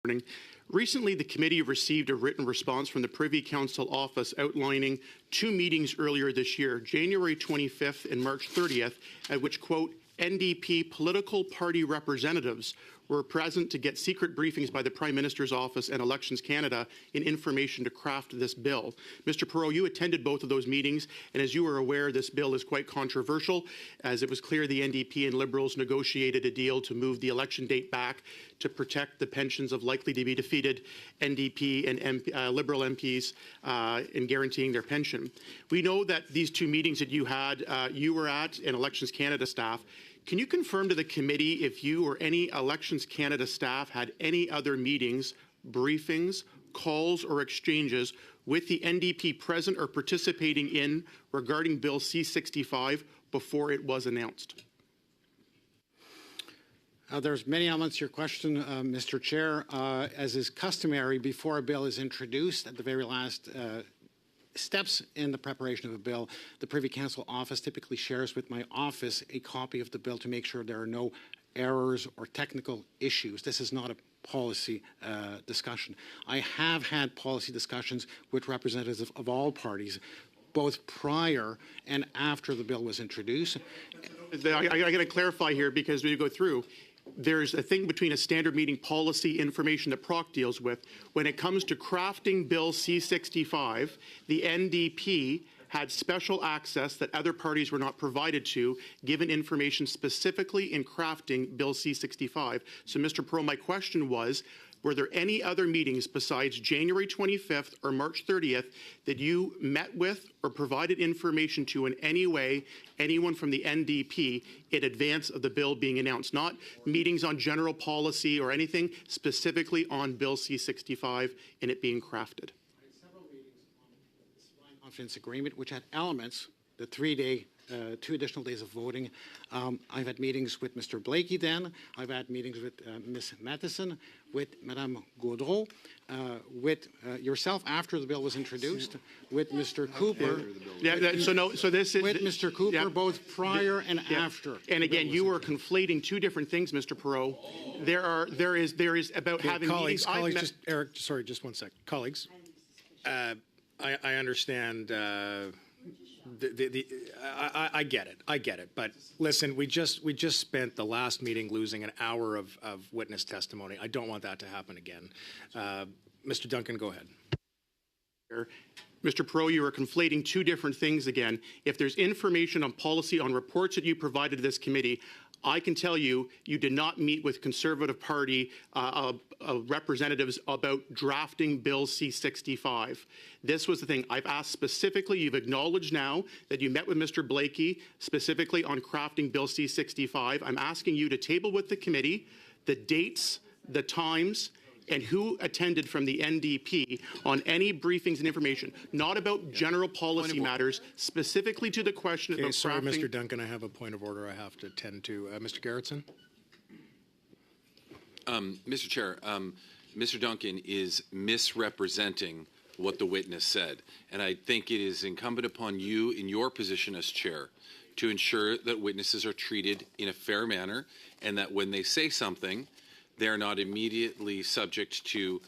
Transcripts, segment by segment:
Morning. Recently, the committee received a written response from the Privy Council office outlining two meetings earlier this year, January 25th and March 30th, at which, quote, NDP political party representatives were present to get secret briefings by the Prime Minister's office and Elections Canada in information to craft this bill. Mr. Perot, you attended both of those meetings, and as you are aware, this bill is quite controversial, as it was clear the NDP and Liberals negotiated a deal to move the election date back to protect the pensions of likely to be defeated NDP and Liberal MPs in guaranteeing their pension. We know that these two meetings that you had, you were at, and Elections Canada staff. Can you confirm to the committee if you or any Elections Canada staff had any other meetings, briefings, calls, or exchanges with the NDP present or participating in regarding Bill C-65 before it was announced? There's many elements to your question, Mr. Chair. As is customary, before a bill is introduced, at the very last steps in the preparation of a bill, the Privy Council office typically shares with my office a copy of the bill to make sure there are no errors or technical issues. This is not a policy discussion. I have had policy discussions with representatives of all parties, both prior and after the bill was introduced. I got to clarify here, because when you go through, there's a thing between a standard meeting policy information that PROC deals with. When it comes to crafting Bill C-65, the NDP had special access that other parties were not provided to, given information specifically in crafting Bill C-65. So, Mr. Perot, my question was, were there any other meetings besides January 25th or March 30th that you met with or provided information to in any way anyone from the NDP in advance of the bill being announced? Not meetings on general policy or anything, specifically on Bill C-65 and it being crafted. I had several meetings on the supply confidence agreement, which had elements, the 3-day 2 additional days of voting. I've had meetings with Mr. Blakey then. I've had meetings with Ms. Matheson, with Madame Gaudreau, with yourself after the bill was introduced, with Mr. Cooper. So this is with Mr. Cooper, both prior and after. And again, you are conflating two different things, Mr. Perot. There is about having colleagues. meetings. Just, Eric, sorry, just 1 sec. Colleagues, I understand. I get it. But listen, we just spent the last meeting losing an hour of witness testimony. I don't want that to happen again. Mr. Duncan, go ahead. Mr. Perot, you are conflating two different things again. If there's information on policy on reports that you provided to this committee, I can tell you, you did not meet with Conservative Party representatives about drafting Bill C-65. This was the thing. I've asked specifically, you've acknowledged now that you met with Mr. Blakey specifically on crafting Bill C-65. I'm asking you to table with the committee the dates, the times, and who attended from the NDP on any briefings and information, not about general policy matters, specifically to the question of sorry, crafting. Mr. Duncan, I have a point of order I have to attend to. Mr. Gerritsen? Mr. Chair, Mr. Duncan is misrepresenting what the witness said, and I think it is incumbent upon you in your position as chair to ensure that witnesses are treated in a fair manner and that when they say something, they're not immediately subject to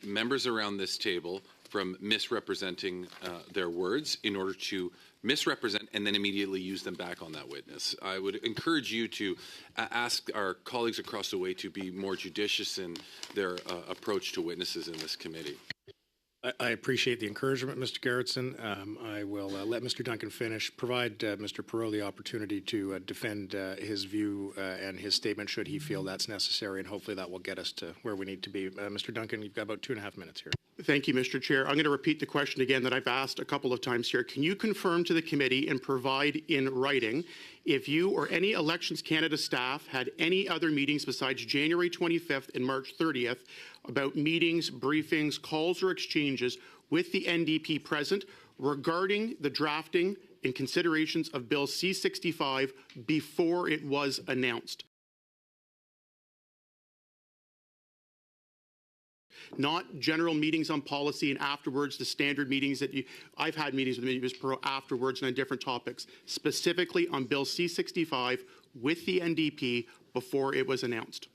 members around this table from misrepresenting their words in order to misrepresent and then immediately use them back on that witness. I would encourage you to ask our colleagues across the way to be more judicious in their approach to witnesses in this committee. I appreciate the encouragement, Mr. Gerritsen. I will let Mr. Duncan finish, provide Mr. Perot the opportunity to defend his view and his statement should he feel that's necessary, and hopefully that will get us to where we need to be. Mr. Duncan, you've got about 2.5 minutes here. Thank you, Mr. Chair. I'm going to repeat the question again that I've asked a couple of times here. Can you confirm to the committee and provide in writing if you or any Elections Canada staff had any other meetings besides January 25th and March 30th about meetings, briefings, calls, or exchanges with the NDP present regarding the drafting and considerations of Bill C-65 before it was announced? Not general meetings on policy and afterwards the standard meetings that I've had meetings with Ms. Perot afterwards and on different topics, specifically on Bill C-65 with the NDP before it was announced.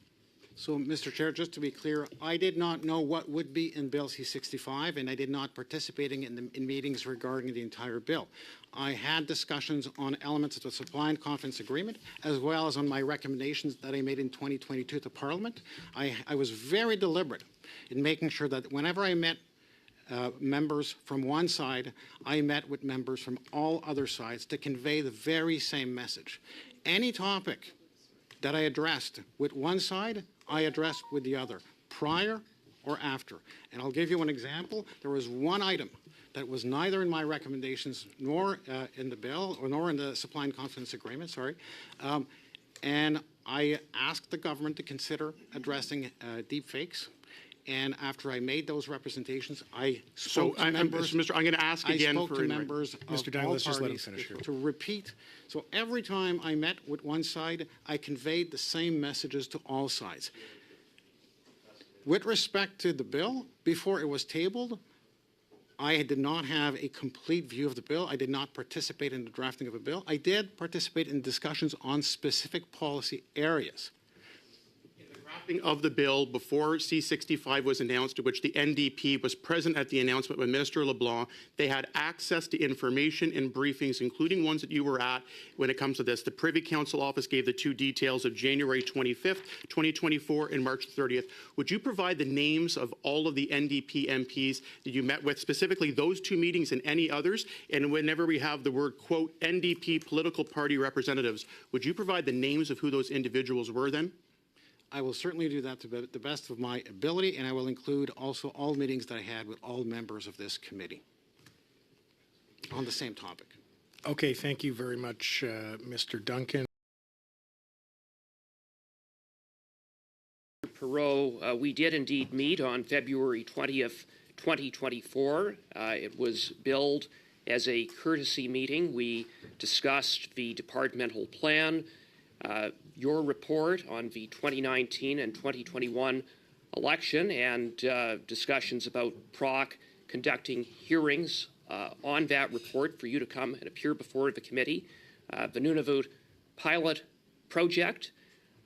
So, Mr. Chair, just to be clear, I did not know what would be in Bill C-65, and I did not participate in meetings regarding the entire bill. I had discussions on elements of the supply and confidence agreement, as well as on my recommendations that I made in 2022 to Parliament. I was very deliberate in making sure that whenever I met members from one side, I met with members from all other sides to convey the very same message. Any topic that I addressed with one side, I addressed with the other, prior or after. And I'll give you an example. There was one item that was neither in my recommendations nor in the bill, or nor in the supply and confidence agreement, sorry. And I asked the government to consider addressing deep fakes. And after I made those representations, I spoke to members. Mr. I'm going to ask again I spoke to members of Mr. Dunn, all let's just let him parties finish here. to repeat. So every time I met with one side, I conveyed the same messages to all sides. With respect to the bill, before it was tabled, I did not have a complete view of the bill. I did not participate in the drafting of a bill. I did participate in discussions on specific policy areas. Of the bill before C-65 was announced, to which the NDP was present at the announcement with Minister LeBlanc. They had access to information and briefings, including ones that you were at when it comes to this. The Privy Council office gave the two details of January 25th, 2024 and March 30th. Would you provide the names of all of the NDP MPs that you met with, specifically those two meetings and any others? And whenever we have the word, quote, NDP political party representatives, would you provide the names of who those individuals were then? I will certainly do that to the best of my ability, and I will include also all meetings that I had with all members of this committee on the same topic. Okay, thank you very much, Mr. Duncan. Perot, we did indeed meet on February 20th, 2024. It was billed as a courtesy meeting. We discussed the departmental plan, your report on the 2019 and 2021 election, and discussions about PROC conducting hearings on that report for you to come and appear before the committee, the Nunavut pilot project,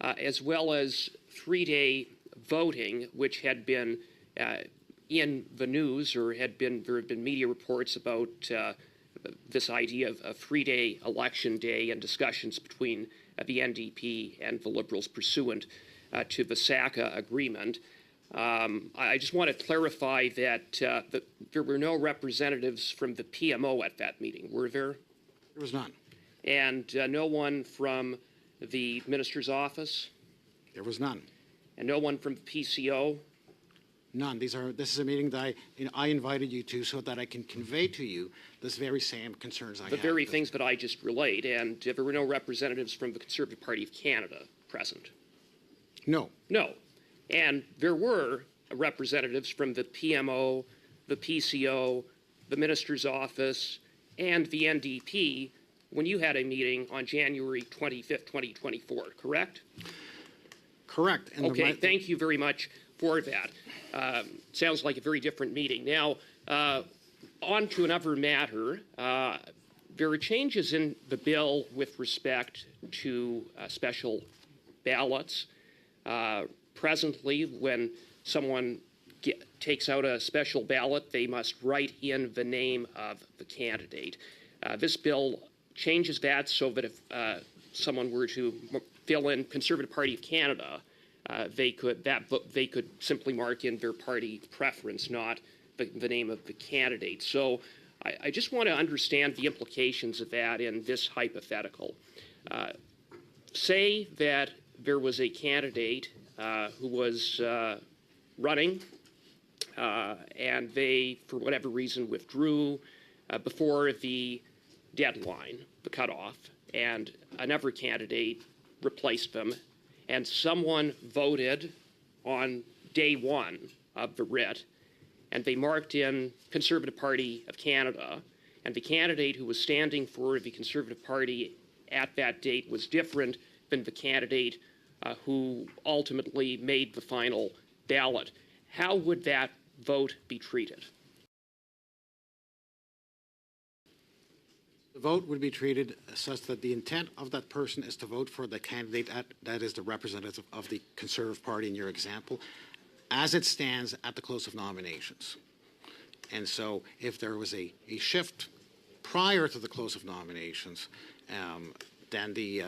as well as 3-day voting, which had been in the news, or there had been media reports about this idea of a 3-day election day and discussions between the NDP and the Liberals pursuant to the SACA agreement. I just want to clarify that there were no representatives from the PMO at that meeting, were there? There was none. And no one from the Minister's office? There was none. And no one from the PCO? None. This is a meeting that I invited you to so that I can convey to you this very same concerns I have. The very things that I just relayed, and there were no representatives from the Conservative Party of Canada present? No. No. And there were representatives from the PMO, the PCO, the Minister's office, and the NDP when you had a meeting on January 25th, 2024, correct? Correct. And okay, thank you very much for that. Sounds like a very different meeting. Now, on to another matter. There are changes in the bill with respect to special ballots. Presently, when someone takes out a special ballot, they must write in the name of the candidate. This bill changes that so that if someone were to fill in Conservative Party of Canada, they could simply mark in their party preference, not the name of the candidate. So I just want to understand the implications of that in this hypothetical. Say that there was a candidate who was running and they, for whatever reason, withdrew before the deadline, the cutoff, and another candidate replaced them, and someone voted on day one of the writ, and they marked in Conservative Party of Canada, and the candidate who was standing for the Conservative Party at that date was different than the candidate who ultimately made the final ballot. How would that vote be treated? The vote would be treated such that the intent of that person is to vote for the candidate that is the representative of the Conservative Party in your example, as it stands at the close of nominations. And so if there was a shift prior to the close of nominations, then the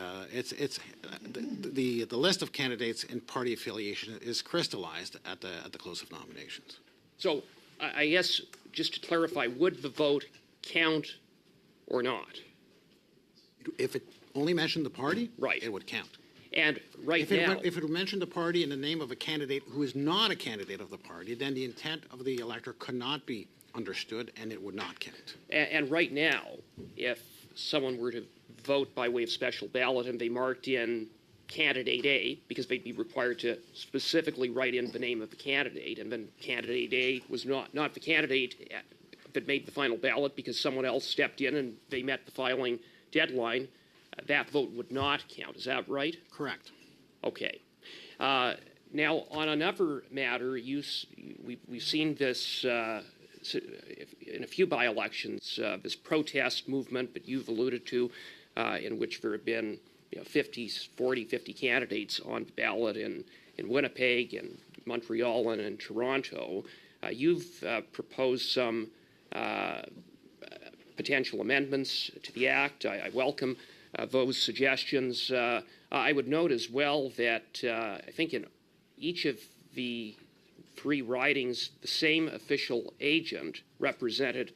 list of candidates in party affiliation is crystallized at the close of nominations. So I guess, just to clarify, would the vote count or not? If it only mentioned the party, Right. it would count. And right If now, it mentioned the party in the name of a candidate who is not a candidate of the party, then the intent of the elector could not be understood and it would not count. and right now, if someone were to vote by way of special ballot and they marked in candidate A, because they'd be required to specifically write in the name of the candidate, and then candidate A was not the candidate that made the final ballot because someone else stepped in and they met the filing deadline, that vote would not count. Is that right? Correct. Okay. Now, on another matter, we've seen this in a few by-elections, this protest movement that you've alluded to, in which there have been 50 candidates on the ballot in Winnipeg and Montreal and in Toronto. You've proposed some potential amendments to the Act. I welcome those suggestions. I would note as well that I think in each of the three ridings, the same official agent represented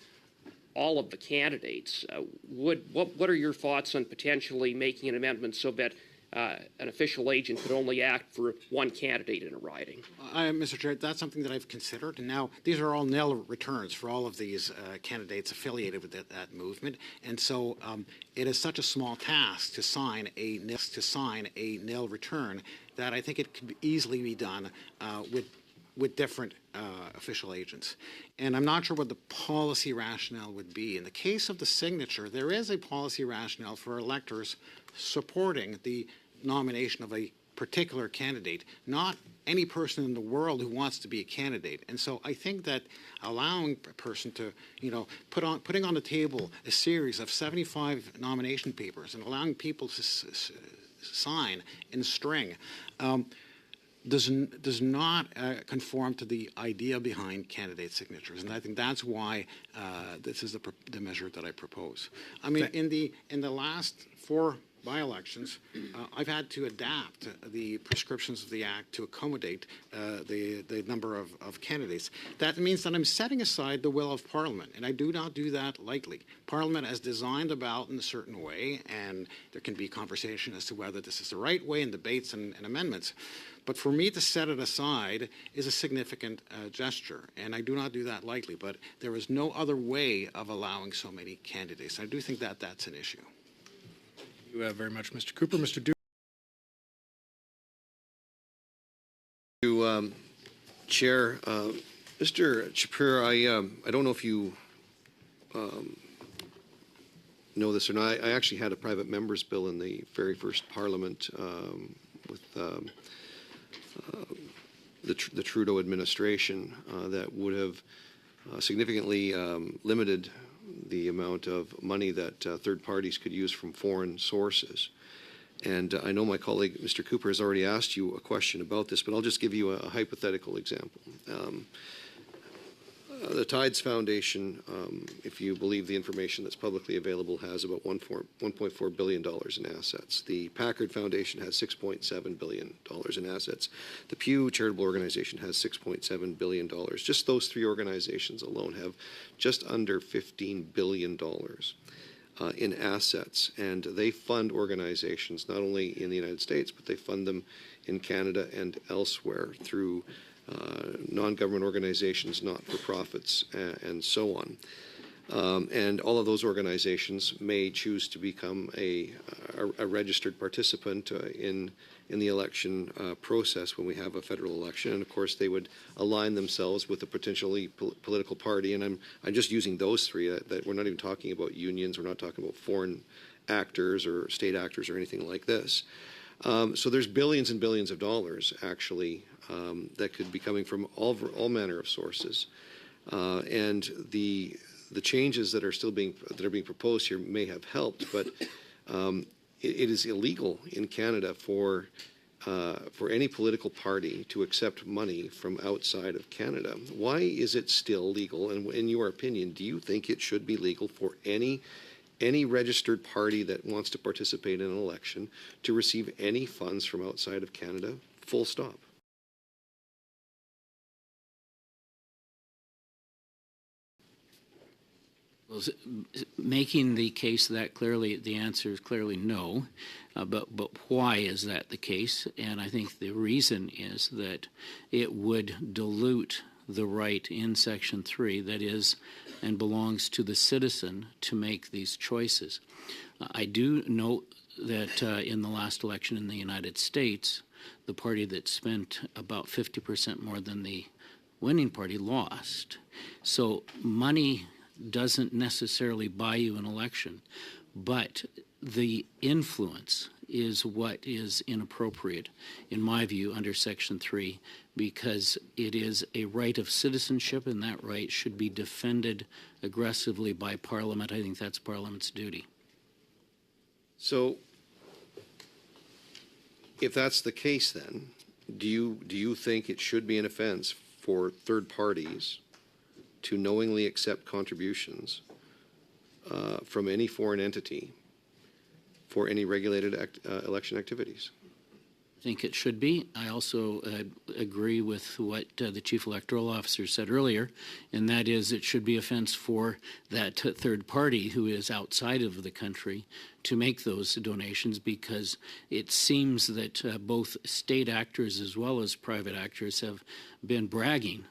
all of the candidates. What are your thoughts on potentially making an amendment so that an official agent could only act for one candidate in a riding? Mr. Chair, that's something that I've considered. And now these are all nil returns for all of these candidates affiliated with that movement. And so it is such a small task to sign a nil return that I think it could easily be done with different official agents. And I'm not sure what the policy rationale would be. In the case of the signature, there is a policy rationale for electors supporting the nomination of a particular candidate, not any person in the world who wants to be a candidate. And so I think that allowing a person to, putting on the table a series of 75 nomination papers and allowing people to sign in string does not conform to the idea behind candidate signatures, and I think that's why this is the measure that I propose. I mean, in the last 4 by-elections, I've had to adapt the prescriptions of the Act to accommodate the number of candidates. That means that I'm setting aside the will of Parliament, and I do not do that lightly. Parliament has designed the ballot in a certain way, and there can be conversation as to whether this is the right way in debates and amendments. But for me to set it aside is a significant gesture, and I do not do that lightly. But there is no other way of allowing so many candidates. I do think that that's an issue. Thank you very much, Mr. Cooper. Mr. Duke. Chair, Mr. Shapiro, I don't know if you know this or not. I actually had a private member's bill in the very first Parliament with the Trudeau administration that would have significantly limited the amount of money that third parties could use from foreign sources. And I know my colleague, Mr. Cooper, has already asked you a question about this, but I'll just give you a hypothetical example. The Tides Foundation, if you believe the information that's publicly available, has about $1.4 billion in assets. The Packard Foundation has $6.7 billion in assets. The Pew Charitable Organization has $6.7 billion. Just those 3 organizations alone have just under $15 billion in assets. And they fund organizations not only in the United States, but they fund them in Canada and elsewhere through non-government organizations, not-for-profits, and so on. And all of those organizations may choose to become a registered participant in the election process when we have a federal election. And of course, they would align themselves with a potentially political party. And I'm just using those 3. That we're not even talking about unions. We're not talking about foreign actors or state actors or anything like this. So there's billions and billions of dollars actually that could be coming from all manner of sources, and the the changes that are being proposed here may have helped, but it is illegal in Canada for any political party to accept money from outside of Canada. Why is it still legal? And in your opinion, do you think it should be legal for any registered party that wants to participate in an election to receive any funds from outside of Canada? Full stop. Well, making the case that clearly, the answer is clearly no. But why is that the case? And I think the reason is that it would dilute the right in Section 3 that is and belongs to the citizen to make these choices. I do note that in the last election in the United States, the party that spent about 50% more than the winning party lost. So money doesn't necessarily buy you an election, but the influence is what is inappropriate, in my view, under Section 3, because it is a right of citizenship, and that right should be defended aggressively by Parliament. I think that's Parliament's duty. So, if that's the case, then do you think it should be an offense for third parties to knowingly accept contributions from any foreign entity for any regulated election activities? I think it should be. I also agree with what the Chief Electoral Officer said earlier, and that is it should be offense for that third party who is outside of the country to make those donations, because it seems that both state actors as well as private actors have been bragging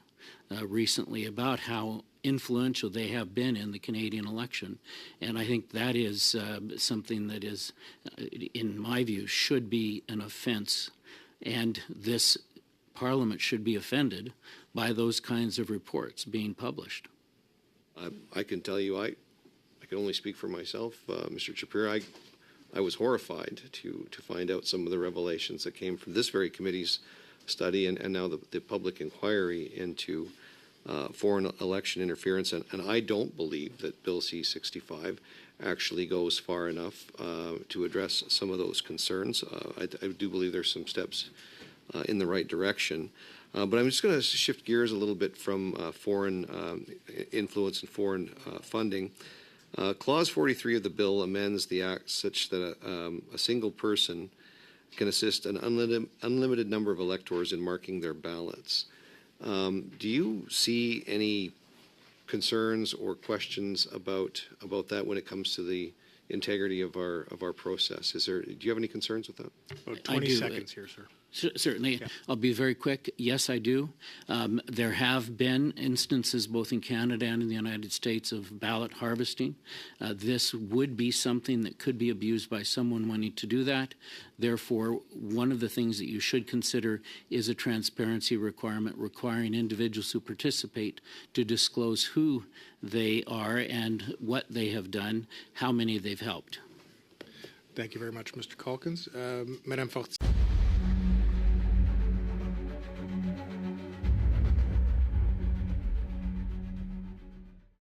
recently about how influential they have been in the Canadian election. And I think that is something that is, in my view, should be an offense. And this Parliament should be offended by those kinds of reports being published. I can tell you, I can only speak for myself, Mr. Chapir. I was horrified to find out some of the revelations that came from this very committee's study and now the public inquiry into foreign election interference. And I don't believe that Bill C-65 actually goes far enough to address some of those concerns. I do believe there's some steps in the right direction. But I'm just going to shift gears a little bit from foreign influence and foreign funding. Clause 43 of the bill amends the Act such that a single person can assist an unlimited number of electors in marking their ballots. Do you see any concerns or questions about that when it comes to the integrity of our process? Do you have any concerns with that? About 20 seconds here, sir. Certainly. Yeah. I'll be very quick. Yes, I do. There have been instances both in Canada and in the United States of ballot harvesting. This would be something that could be abused by someone wanting to do that. Therefore, one of the things that you should consider is a transparency requirement requiring individuals who participate to disclose who they are and what they have done, how many they've helped. Thank you very much, Mr. Calkins. Madame Fortier.